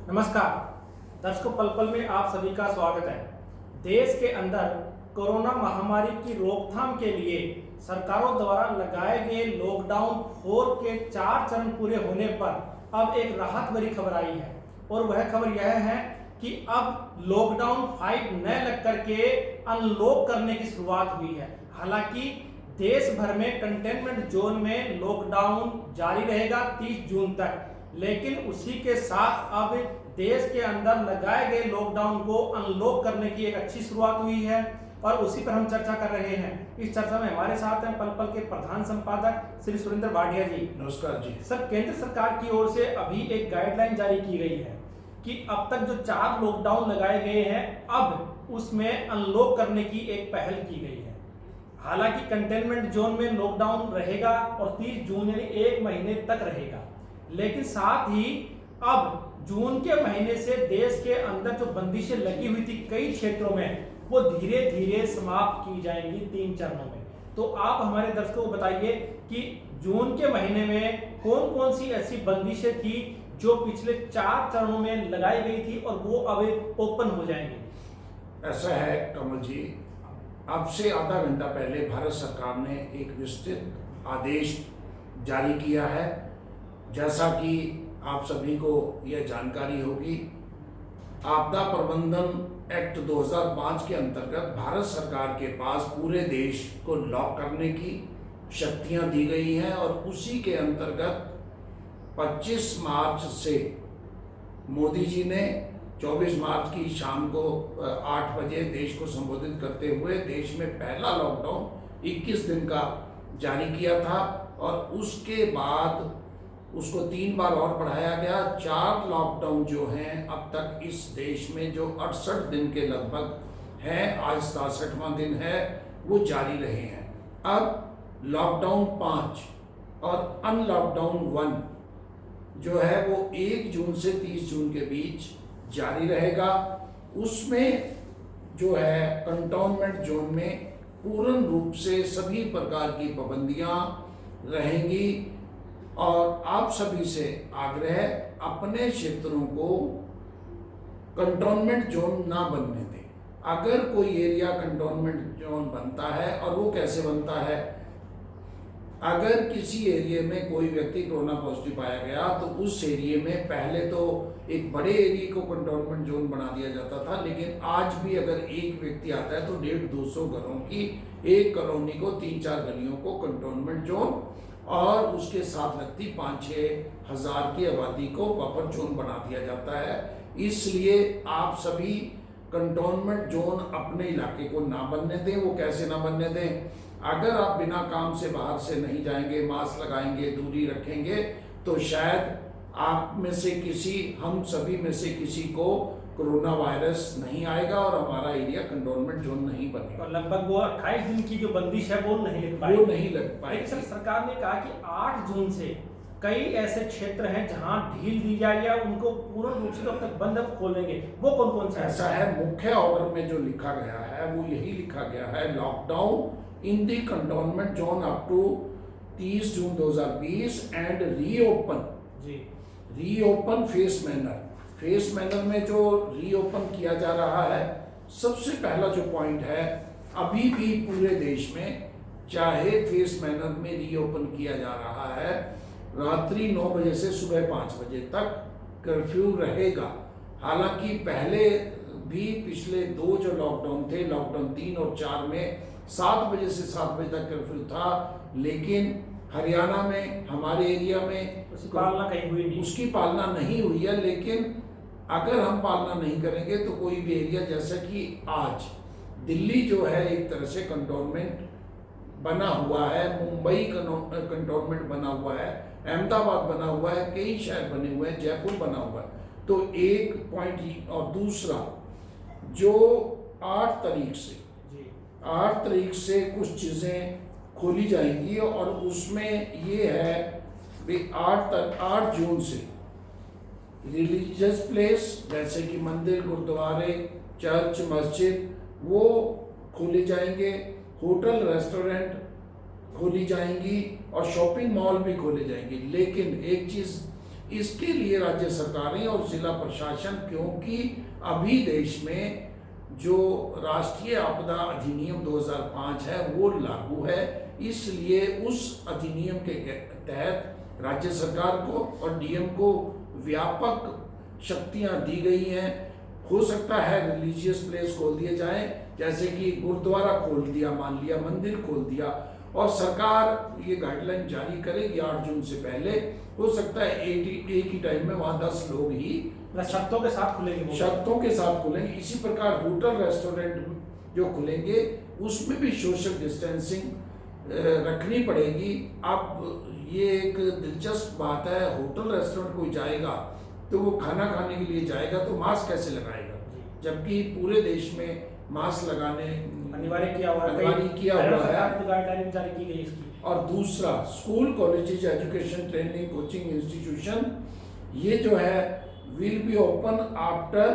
नमस्कार दर्शकों, पल पल में आप सभी का स्वागत है। देश के अंदर कोरोना महामारी की रोकथाम के लिए सरकारों द्वारा लगाए गए लॉकडाउन 4 के 4 चरण पूरे होने पर अब एक राहत भरी खबर आई है और वह खबर यह है कि अब लॉकडाउन 5 न लग करके अनलॉक करने की शुरुआत हुई है। हालांकि देश भर में कंटेनमेंट जोन में लॉकडाउन जारी रहेगा 30 जून तक, लेकिन उसी के साथ अब देश के अंदर लगाए गए लॉकडाउन को अनलॉक करने की एक अच्छी शुरुआत हुई है और उसी पर हम चर्चा कर रहे हैं। इस चर्चा में हमारे साथ हैं पल पल के प्रधान संपादक श्री सुरेंद्र भाटिया जी। नमस्कार जी। सर, केंद्र सरकार की ओर से अभी एक गाइडलाइन जारी की गई है कि अब तक जो 4 लॉकडाउन लगाए गए हैं अब उसमें अनलॉक करने की एक पहल की गई है। हालांकि कंटेनमेंट जोन में लॉकडाउन रहेगा और 30 जून यानी 1 महीने तक रहेगा, लेकिन साथ ही अब जून के महीने से देश के अंदर जो बंदिशें लगी हुई थी कई क्षेत्रों में, वो धीरे धीरे समाप्त की जाएंगी 3 चरणों में। तो आप हमारे दर्शकों को बताइए कि जून के महीने में कौन कौन सी ऐसी बंदिशें थी जो पिछले 4 चरणों में लगाई गई थी और वो अब ओपन हो जाएंगी। ऐसा है कमल जी, अब से आधा घंटा पहले भारत सरकार ने एक विस्तृत आदेश जारी किया है। जैसा कि आप सभी को यह जानकारी होगी, आपदा प्रबंधन एक्ट 2005 के अंतर्गत भारत सरकार के पास पूरे देश को लॉक करने की शक्तियां दी गई हैं और उसी के अंतर्गत 25 मार्च से मोदी जी ने 24 मार्च की शाम को 8 बजे देश को संबोधित करते हुए देश में पहला लॉकडाउन 21 दिन का जारी किया था और उसके बाद उसको 3 बार और बढ़ाया गया। 4 लॉकडाउन जो हैं अब तक इस देश में जो 68 दिन के लगभग हैं, आज 67वां दिन है, वो जारी रहे हैं। अब लॉकडाउन 5 और अनलॉकडाउन 1 जो है वो 1 जून से 30 जून के बीच जारी रहेगा। उसमें जो है कंटोनमेंट जोन में पूर्ण रूप से सभी प्रकार की पाबंदियां रहेंगी और आप सभी से आग्रह, अपने क्षेत्रों को कंटोनमेंट जोन ना बनने दें। अगर कोई एरिया कंटोनमेंट जोन बनता है, और वो कैसे बनता है, अगर किसी एरिया में कोई व्यक्ति कोरोना पॉजिटिव पाया गया तो उस एरिया में पहले तो एक बड़े एरिया को कंटोनमेंट जोन बना दिया जाता था, लेकिन आज भी अगर एक व्यक्ति आता है तो 150-200 घरों की एक कॉलोनी को 3-4 गलियों को कंटोनमेंट जोन और उसके साथ लगती 5-6 हजार की आबादी को बफर जोन बना दिया जाता है। इसलिए आप सभी कंटोनमेंट जोन अपने इलाके को ना बनने दें। वो कैसे ना बनने दें, अगर आप बिना काम से बाहर से नहीं जाएंगे, मास्क लगाएंगे, दूरी रखेंगे, तो शायद आप में से किसी, हम सभी में से किसी को कोरोना वायरस नहीं आएगा और हमारा एरिया कंटोनमेंट जोन नहीं बनेगा। और लगभग वो 28 दिन की जो बंदिश है वो नहीं लग पाएगी। लेकिन सरकार ने कहा कि 8 जून से कई ऐसे क्षेत्र हैं जहां ढील दी जाए या उनको पूर्ण रूप से तब तक बंद खोलेंगे, वो कौन कौन सा? ऐसा है, मुख्य ऑर्डर में जो लिखा गया है वो यही लिखा गया है, lockdown in the containment zone up to 30 June 2020 and reopen phase manner में जो रीओपन किया जा रहा है, सबसे पहला जो पॉइंट है, अभी भी पूरे देश में चाहे फेस मैनर में रीओपन किया जा रहा है, रात्रि 9 बजे से सुबह 5 बजे तक कर्फ्यू रहेगा। हालांकि पहले भी पिछले 2 जो लॉकडाउन थे, लॉकडाउन 3 और 4 में 7 बजे से 7 बजे तक कर्फ्यू था, लेकिन हरियाणा में, हमारे एरिया में उसकी पालना नहीं हुई है। लेकिन अगर हम पालना नहीं करेंगे तो कोई भी एरिया, जैसा कि आज दिल्ली जो है एक तरह से कंटोनमेंट बना हुआ है, मुंबई कंटोनमेंट बना हुआ है, अहमदाबाद बना हुआ है, कई शहर बने हुए हैं, जयपुर बना हुआ है। तो एक पॉइंट ही, और दूसरा जो 8 तारीख से कुछ चीज़ें खोली जाएंगी और उसमें ये है भी 8 जून से रिलीजियस प्लेस जैसे कि मंदिर, गुरुद्वारे, चर्च, मस्जिद वो खोले जाएंगे, होटल, रेस्टोरेंट खोली जाएंगी और शॉपिंग मॉल भी खोले जाएंगे। लेकिन एक चीज़ इसके लिए राज्य सरकारें और जिला प्रशासन, क्योंकि अभी देश में जो राष्ट्रीय आपदा अधिनियम 2005 है वो लागू है, इसलिए उस अधिनियम के तहत राज्य सरकार को और डीएम को व्यापक शक्तियां दी गई हैं। हो सकता है रिलीजियस प्लेस खोल दिए जाए, जैसे कि गुरुद्वारा खोल दिया, मान लिया मंदिर खोल दिया, और सरकार ये गाइडलाइन जारी करेगी 8 जून से पहले। हो सकता है एक ही टाइम में वहाँ 10 लोग ही शर्तों के साथ खुलेंगे, शर्तों के साथ खुलेंगे। इसी प्रकार होटल रेस्टोरेंट जो खुलेंगे उसमें भी सोशल डिस्टेंसिंग रखनी पड़ेगी। अब ये एक दिलचस्प बात है, होटल रेस्टोरेंट कोई जाएगा तो वो खाना खाने के लिए जाएगा तो मास्क कैसे लगाएगा, जबकि पूरे देश में मास्क लगाने अनिवार्य किया हुआ है, गाइडलाइन जारी की गई इसकी। और दूसरा, school, colleges, education, training, coaching institution, ये जो है will be open after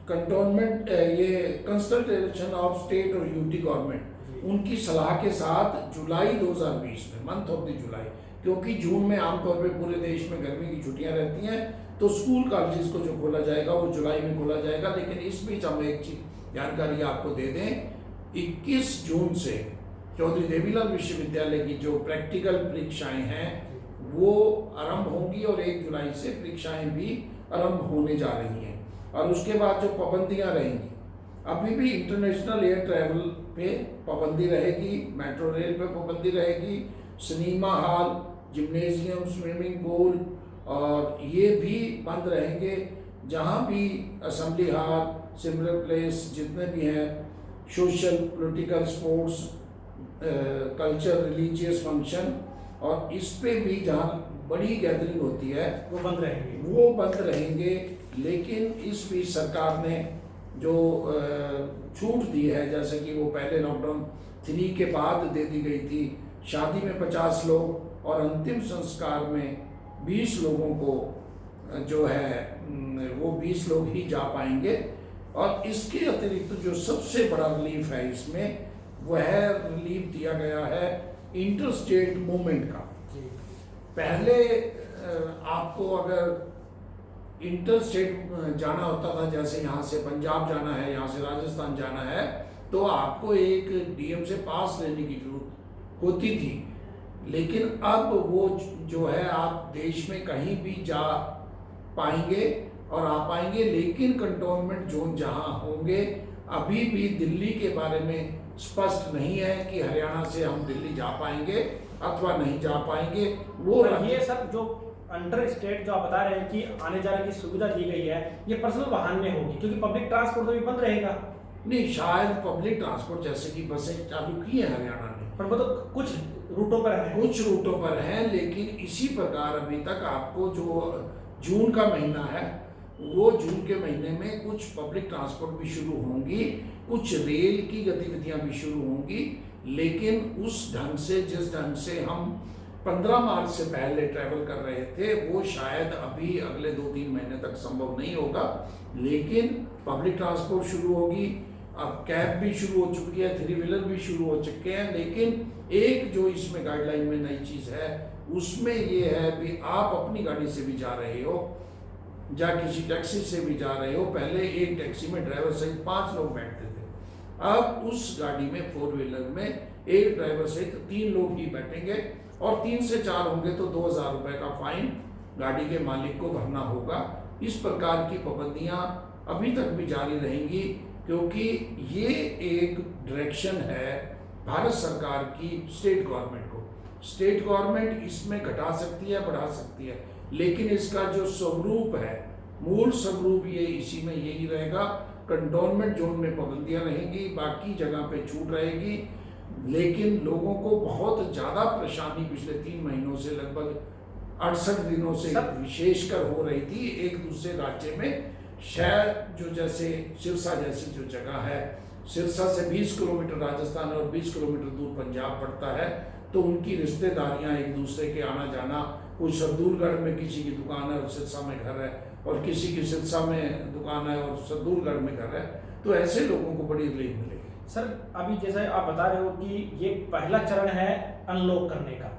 cantonment, ये कंसल्टेशन ऑफ स्टेट और यूटी गवर्नमेंट, उनकी सलाह के साथ जुलाई 2020 में, मंथ ऑफ द जुलाई, क्योंकि जून में आमतौर पे पूरे देश में गर्मी की छुट्टियां रहती हैं, तो स्कूल कॉलेजेस को जो खोला जाएगा वो जुलाई में खोला जाएगा। लेकिन इस बीच हम एक चीज जानकारी आपको दे दें, 21 जून से चौधरी देवीलाल विश्वविद्यालय की जो प्रैक्टिकल परीक्षाएं हैं वो आरंभ होंगी और 1 जुलाई से परीक्षाएं भी आरंभ होने जा रही हैं। और उसके बाद जो पाबंदियां रहेंगी, अभी भी इंटरनेशनल एयर ट्रैवल पे पाबंदी रहेगी, मेट्रो रेल पे पाबंदी रहेगी, cinema hall, gymnasium, swimming pool और ये भी बंद रहेंगे। जहाँ भी असेंबली हॉल, सिमिलर प्लेस जितने भी हैं, social, political, sports, culture, religious function, और इस पे भी जहाँ बड़ी गैदरिंग होती है वो बंद रहेंगे। लेकिन इस बीच सरकार ने जो छूट दी है, जैसे कि वो पहले लॉकडाउन 3 के बाद दे दी गई थी, शादी में 50 लोग और अंतिम संस्कार में 20 लोगों को जो है वो 20 लोग ही जा पाएंगे। और इसके अतिरिक्त जो सबसे बड़ा रिलीफ है इसमें, वह रिलीफ दिया गया है इंटर स्टेट मूवमेंट का। पहले आपको अगर इंटर स्टेट जाना होता था, जैसे यहाँ से पंजाब जाना है, यहाँ से राजस्थान जाना है, तो आपको एक डीएम से पास लेने की जरूरत होती थी। लेकिन अब वो जो है आप देश में कहीं भी जा पाएंगे और आ पाएंगे। लेकिन कंटोनमेंट जोन जहाँ होंगे, अभी भी दिल्ली के बारे में स्पष्ट नहीं है कि हरियाणा से हम दिल्ली जा पाएंगे अथवा नहीं जा पाएंगे। वो ये सब जो अंडर स्टेट जो आप बता रहे हैं कि आने जाने की सुविधा दी गई है, ये पर्सनल वाहन में होगी, क्योंकि पब्लिक ट्रांसपोर्ट तो भी बंद रहेगा। नहीं, शायद पब्लिक ट्रांसपोर्ट जैसे कि बसें चालू की है हरियाणा ने, पर वो तो कुछ रूटों पर है, लेकिन इसी प्रकार अभी तक आपको जो जून का महीना है, वो जून के महीने में कुछ पब्लिक ट्रांसपोर्ट भी शुरू होंगी, कुछ रेल की गतिविधियां भी शुरू होंगी। लेकिन उस ढंग से, जिस ढंग से हम 15 मार्च से पहले ट्रैवल कर रहे थे, वो शायद अभी अगले 2-3 महीने तक संभव नहीं होगा। लेकिन पब्लिक ट्रांसपोर्ट शुरू होगी, अब कैब भी शुरू हो चुकी है, 3 व्हीलर भी शुरू हो चुके हैं। लेकिन एक जो इसमें गाइडलाइन में नई चीज़ है, उसमें ये है कि आप अपनी गाड़ी से भी जा रहे हो या किसी टैक्सी से भी जा रहे हो, पहले एक टैक्सी में ड्राइवर सहित 5 लोग बैठते थे, अब उस गाड़ी में 4 व्हीलर में एक ड्राइवर सहित 3 लोग ही बैठेंगे और 3 से 4 होंगे तो 2000 रुपये का फाइन गाड़ी के मालिक को भरना होगा। इस प्रकार की पाबंदियां अभी तक भी जारी रहेंगी, क्योंकि ये एक डायरेक्शन है भारत सरकार की स्टेट गवर्नमेंट को। स्टेट गवर्नमेंट इसमें घटा सकती है, बढ़ा सकती है, लेकिन इसका जो स्वरूप है, मूल स्वरूप ये इसी में यही रहेगा। कंटोनमेंट जोन में पाबंदियां रहेंगी, बाकी जगह पे छूट रहेगी। लेकिन लोगों को बहुत ज़्यादा परेशानी पिछले 3 महीनों से, लगभग 68 दिनों से विशेषकर हो रही थी एक दूसरे राज्य में। शायद जो जैसे सिरसा जैसी जो जगह है, सिरसा से 20 किलोमीटर राजस्थान और 20 किलोमीटर दूर पंजाब पड़ता है, तो उनकी रिश्तेदारियां एक दूसरे के आना जाना, कोई सरदूलगढ़ में किसी की दुकान है और सिरसा में घर है, और किसी की सिरसा में दुकान है और सरदूलगढ़ में घर है, तो ऐसे लोगों को बड़ी रिलीफ मिलेगी। सर, अभी जैसे आप बता रहे हो कि ये पहला चरण है अनलॉक करने का,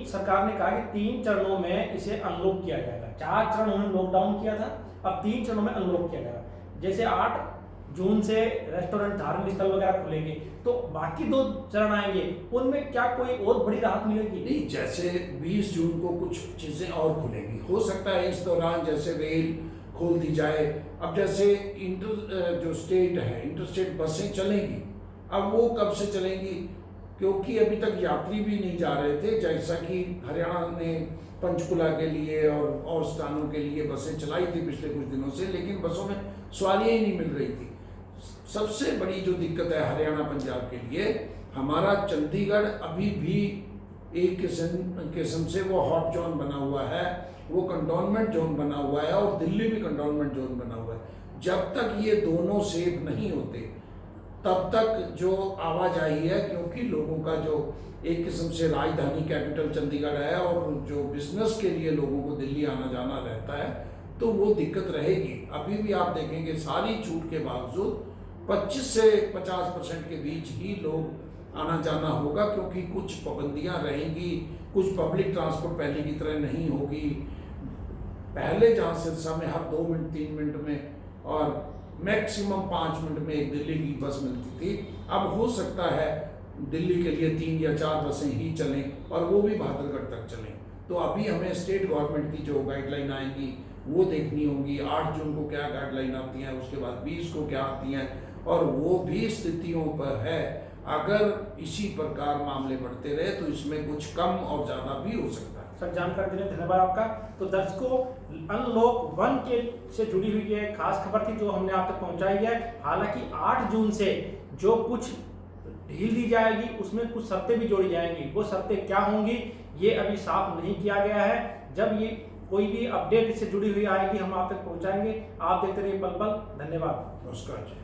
सरकार ने कहा कि 3 चरणों में इसे अनलॉक किया जाएगा। 4 चरण उन्होंने लॉकडाउन किया था, अब 3 चरणों में अनलॉक किया जाएगा। जैसे 8 जून से रेस्टोरेंट, धार्मिक स्थल वगैरह खुलेंगे, तो बाकी 2 चरण आएंगे, उनमें क्या कोई और बड़ी राहत मिलेगी? नहीं, जैसे 20 जून को कुछ चीज़ें और खुलेंगी, हो सकता है इस दौरान जैसे रेल खोल दी जाए। अब जैसे जो स्टेट है, इंटरस्टेट बसें चलेंगी, अब वो कब से चलेंगी, क्योंकि अभी तक यात्री भी नहीं जा रहे थे। जैसा कि हरियाणा ने पंचकुला के लिए और स्थानों के लिए बसें चलाई थी पिछले कुछ दिनों से, लेकिन बसों में सवारियाँ ही नहीं मिल रही थी। सबसे बड़ी जो दिक्कत है हरियाणा पंजाब के लिए, हमारा चंडीगढ़ अभी भी एक किस्म से वो हॉट जोन बना हुआ है, वो कंटोनमेंट जोन बना हुआ है, और दिल्ली भी कंटोनमेंट जोन बना हुआ है। जब तक ये दोनों सेफ नहीं होते तब तक जो आवाजाही है, क्योंकि लोगों का जो एक किस्म से राजधानी कैपिटल चंडीगढ़ है और जो बिजनेस के लिए लोगों को दिल्ली आना जाना रहता है, तो वो दिक्कत रहेगी। अभी भी आप देखेंगे सारी छूट के बावजूद 25 से 50% के बीच ही लोग आना जाना होगा, क्योंकि कुछ पाबंदियां रहेंगी, कुछ पब्लिक ट्रांसपोर्ट पहले की तरह नहीं होगी। पहले जहाँ सिरसा में हर 2 मिनट 3 मिनट में और मैक्सिमम 5 मिनट में एक दिल्ली की बस मिलती थी, अब हो सकता है दिल्ली के लिए 3 या 4 बसें ही चलें, और वो भी बहादुरगढ़ तक चलें। तो अभी हमें स्टेट गवर्नमेंट की जो गाइडलाइन आएंगी वो देखनी होगी। 8 जून को क्या गाइडलाइन आती हैं, उसके बाद 20 को क्या आती हैं, और वो भी स्थितियों पर है। अगर इसी प्रकार मामले बढ़ते रहे तो इसमें कुछ कम और ज़्यादा भी हो सकता है। सर, जानकारी देने धन्यवाद आपका। तो दर्शकों, अनलॉक 1 के से जुड़ी हुई ये खास खबर थी जो हमने आप तक पहुंचाई है। हालांकि 8 जून से जो कुछ ढील दी जाएगी उसमें कुछ शर्तें भी जोड़ी जाएंगी। वो शर्तें क्या होंगी ये अभी साफ नहीं किया गया है। जब ये कोई भी अपडेट इससे जुड़ी हुई आएगी हम आप तक पहुंचाएंगे। आप देखते रहिए पल पल। धन्यवाद। नमस्कार जी।